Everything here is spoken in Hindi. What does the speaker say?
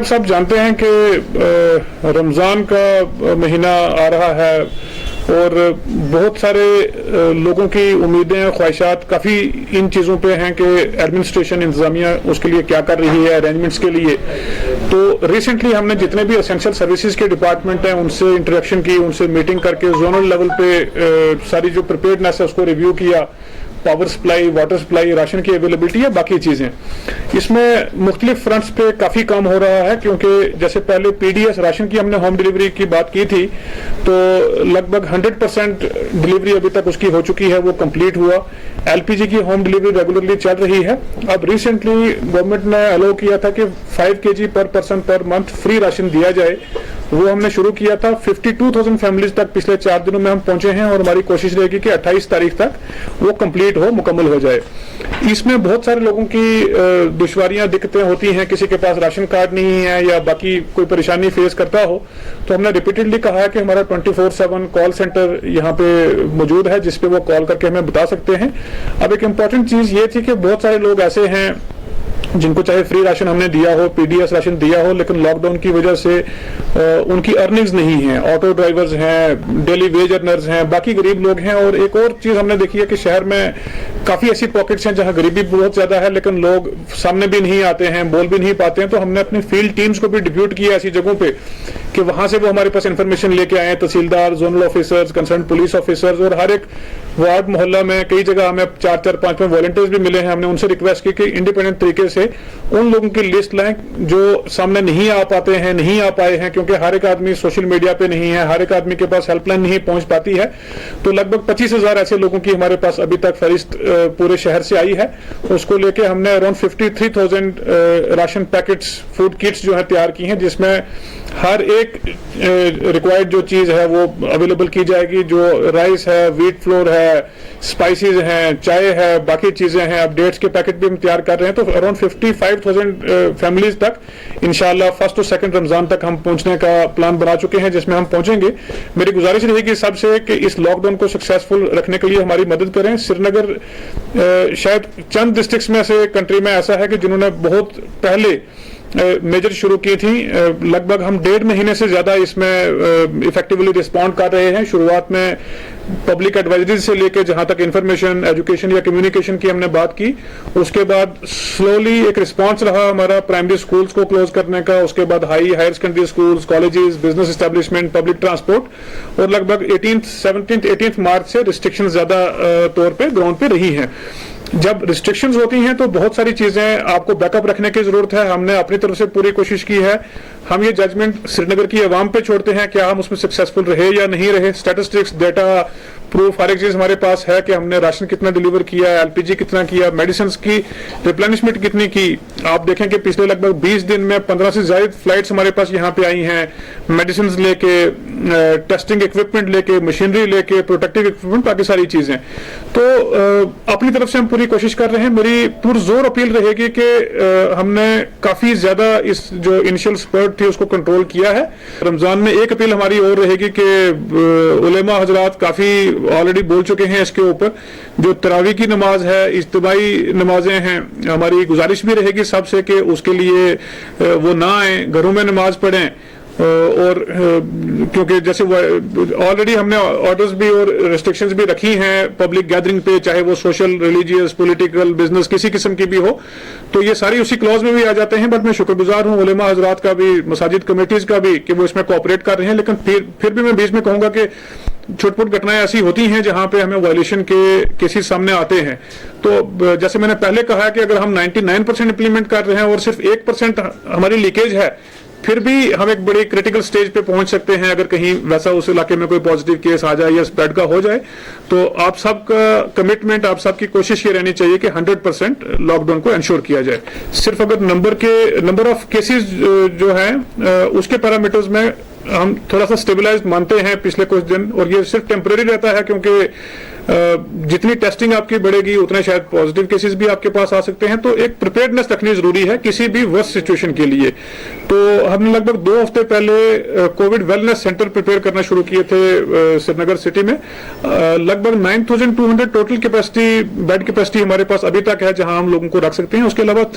सब जानते हैं कि रमज़ान का महीना आ रहा है और बहुत सारे लोगों की उम्मीदें ख्वाहिशात काफ़ी इन चीज़ों पे हैं कि एडमिनिस्ट्रेशन इंतज़ामिया उसके लिए क्या कर रही है अरेंजमेंट्स के लिए। तो रिसेंटली हमने जितने भी एसेंशियल सर्विसेज के डिपार्टमेंट हैं उनसे इंटरेक्शन की, उनसे मीटिंग करके जोनल लेवल पे सारी जो प्रिपेयर्डनेस है उसको रिव्यू किया, power supply, water supply, ration की अवेलेबिलिटी या बाकी चीज़ें। इसमें मुख्तलिफ फ्रंट्स पे काफ़ी काम हो रहा है क्योंकि जैसे पहले पीडीएस राशन की हमने होम डिलीवरी की बात की थी तो लगभग 100% डिलीवरी अभी तक उसकी हो चुकी है, वो कंप्लीट हुआ। एलपीजी की होम डिलीवरी रेगुलरली चल रही है। अब रिसेंटली गवर्नमेंट ने अलाउ किया था कि 5 kg पर person per month free ration दिया जाए, वो हमने शुरू किया था। 52,000 फैमिलीज तक पिछले 4 दिनों में हम पहुंचे हैं और हमारी कोशिश रहेगी कि 28 तारीख तक वो कंप्लीट हो, मुकम्मल हो जाए। इसमें बहुत सारे लोगों की दुश्वारियां, दिक्कतें होती हैं, किसी के पास राशन कार्ड नहीं है या बाकी कोई परेशानी फेस करता हो, तो हमने रिपीटेडली कहा है कि हमारा 24/7 कॉल सेंटर यहाँ पे मौजूद है जिसपे वो कॉल करके हमें बता सकते हैं। अब एक इम्पॉर्टेंट चीज ये थी कि बहुत सारे लोग ऐसे हैं जिनको चाहे फ्री राशन हमने दिया हो, पीडीएस राशन दिया हो, लेकिन लॉकडाउन की वजह से उनकी अर्निंग्स नहीं है। ऑटो ड्राइवर्स हैं, डेली वेज अर्नर्स हैं, बाकी गरीब लोग हैं। और एक और चीज हमने देखी है कि शहर में काफी ऐसी पॉकेट्स हैं जहां गरीबी बहुत ज्यादा है लेकिन लोग सामने भी नहीं आते हैं, बोल भी नहीं पाते हैं। तो हमने अपनी फील्ड टीम्स को भी डिप्यूट किया ऐसी जगहों पे कि वहां से वो हमारे पास इंफॉर्मेशन लेके आए, tehsildar, zonal officers, concern police officers, और हर एक वार्ड मोहल्ला में कई जगह हमें 4-4, 5 वॉलंटियर्स भी मिले हैं। हमने उनसे रिक्वेस्ट की कि इंडिपेंडेंट तरीके से उन लोगों की लिस्ट लाएं जो सामने नहीं आ पाते हैं, नहीं आ पाए हैं, क्योंकि हर एक आदमी सोशल मीडिया पे नहीं है, हर एक आदमी के पास हेल्पलाइन नहीं पहुंच पाती है। तो लगभग 25,000 ऐसे लोगों की हमारे पास अभी तक फहरिस्त पूरे शहर से आई है। उसको लेके हमने around 53,000 ration packets, food kits जो है तैयार की हैं, जिसमें हर एक रिक्वायर्ड जो चीज है वो अवेलेबल की जाएगी। जो राइस है, व्हीट फ्लोर है, स्पाइसेस हैं, चाय है, बाकी चीजें हैं। अब डेट्स के पैकेट भी हम तैयार कर रहे हैं। तो अराउंड 55,000 फैमिलीज तक इंशाल्लाह 1st और 2nd रमजान तक हम पहुंचने का प्लान बना चुके हैं, जिसमें हम पहुंचेंगे। मेरी गुजारिश रहेगी सबसे कि इस लॉकडाउन को सक्सेसफुल रखने के लिए हमारी मदद करें। श्रीनगर शायद चंद डिस्ट्रिक्ट्स में से कंट्री में ऐसा है कि जिन्होंने बहुत पहले मेजर शुरू की थी। लगभग हम 1.5 महीने से ज्यादा इसमें इफेक्टिवली रिस्पॉन्ड कर रहे हैं। शुरुआत में पब्लिक एडवाइजरी से लेके जहां तक इंफॉर्मेशन, एजुकेशन या कम्युनिकेशन की हमने बात की, उसके बाद स्लोली एक रिस्पॉन्स रहा हमारा प्राइमरी स्कूल्स को क्लोज करने का, उसके बाद higher secondary schools, colleges, business establishment, public transport, और लगभग 17th मार्च से रिस्ट्रिक्शन ज्यादा तौर पे ग्राउंड पे रही हैं। जब रिस्ट्रिक्शंस होती हैं तो बहुत सारी चीजें आपको बैकअप रखने की जरूरत है। हमने अपनी तरफ से पूरी कोशिश की है। हम ये जजमेंट श्रीनगर की आवाम पे छोड़ते हैं, क्या हम उसमें सक्सेसफुल रहे या नहीं रहे। स्टैटिस्टिक्स, डेटा, प्रूफ, हर एक चीज हमारे पास है कि हमने राशन कितना डिलीवर किया, एलपीजी कितना किया, मेडिसिन की रिप्लेनिशमेंट कितनी की। आप देखें कि पिछले लगभग 20 दिन में 15 से ज्यादा फ्लाइट्स हमारे पास यहाँ पे आई हैं, मेडिसिन लेके, टेस्टिंग इक्विपमेंट लेके, मशीनरी लेके, प्रोटेक्टिव इक्विपमेंट, बाकी सारी चीजें। तो अपनी तरफ से हम पूरी कोशिश कर रहे हैं। मेरी पुरजोर अपील रहेगी कि हमने काफी ज्यादा इस जो इनिशियल स्पर्ट थी उसको कंट्रोल किया है। रमजान में एक अपील हमारी और रहेगी कि उलेमा हजरात काफी ऑलरेडी बोल चुके हैं इसके ऊपर। जो तरावी की नमाज है, इज्तिमाई नमाजें हैं, हमारी गुजारिश भी रहेगी सबसे कि उसके लिए वो ना आए, घरों में नमाज पढ़ें। और क्योंकि जैसे ऑलरेडी हमने ऑर्डर्स भी और रिस्ट्रिक्शंस भी रखी हैं पब्लिक गैदरिंग पे, चाहे वो सोशल, रिलीजियस, पॉलिटिकल, बिजनेस, किसी किस्म की भी हो, तो ये सारी उसी क्लॉज में भी आ जाते हैं। बट मैं शुक्रगुजार हूं उलेमा हजरात का भी, मसाजिद कमेटीज का भी, कि वो इसमें कोऑपरेट कर रहे हैं। लेकिन फिर भी मैं बीच में कहूंगा कि छोट-मोट घटनाएं ऐसी होती हैं जहां पे हमें वायलेशन के केसेस सामने आते हैं। तो जैसे मैंने पहले कहा कि अगर हम 99% इंप्लीमेंट कर रहे हैं और सिर्फ 1% हमारी लीकेज है, फिर भी हम एक बड़ी क्रिटिकल स्टेज पे पहुंच सकते हैं अगर कहीं वैसा उस इलाके में कोई पॉजिटिव केस आ जाए या स्प्रेड का हो जाए। तो आप सबका कमिटमेंट, आप सबकी कोशिश ये रहनी चाहिए कि 100% लॉकडाउन को इंश्योर किया जाए। सिर्फ अगर नंबर ऑफ केसेस जो है उसके पैरामीटर्स में हम थोड़ा सा स्टेबलाइज्ड मानते हैं पिछले कुछ दिन, और ये सिर्फ टेम्पररी रहता है क्योंकि जितनी टेस्टिंग आपकी बढ़ेगी उतने शायद पॉजिटिव केसेस भी आपके पास आ सकते हैं। तो एक प्रिपेयर्डनेस रखनी जरूरी है किसी भी वर्स्ट सिचुएशन के लिए। तो हमने लगभग 2 हफ्ते पहले कोविड वेलनेस सेंटर प्रिपेयर करना शुरू किए थे श्रीनगर सिटी में। लगभग 9,200 टोटल कैपेसिटी, बेड कैपेसिटी हमारे पास अभी तक है जहां हम लोगों को रख सकते हैं। उसके अलावा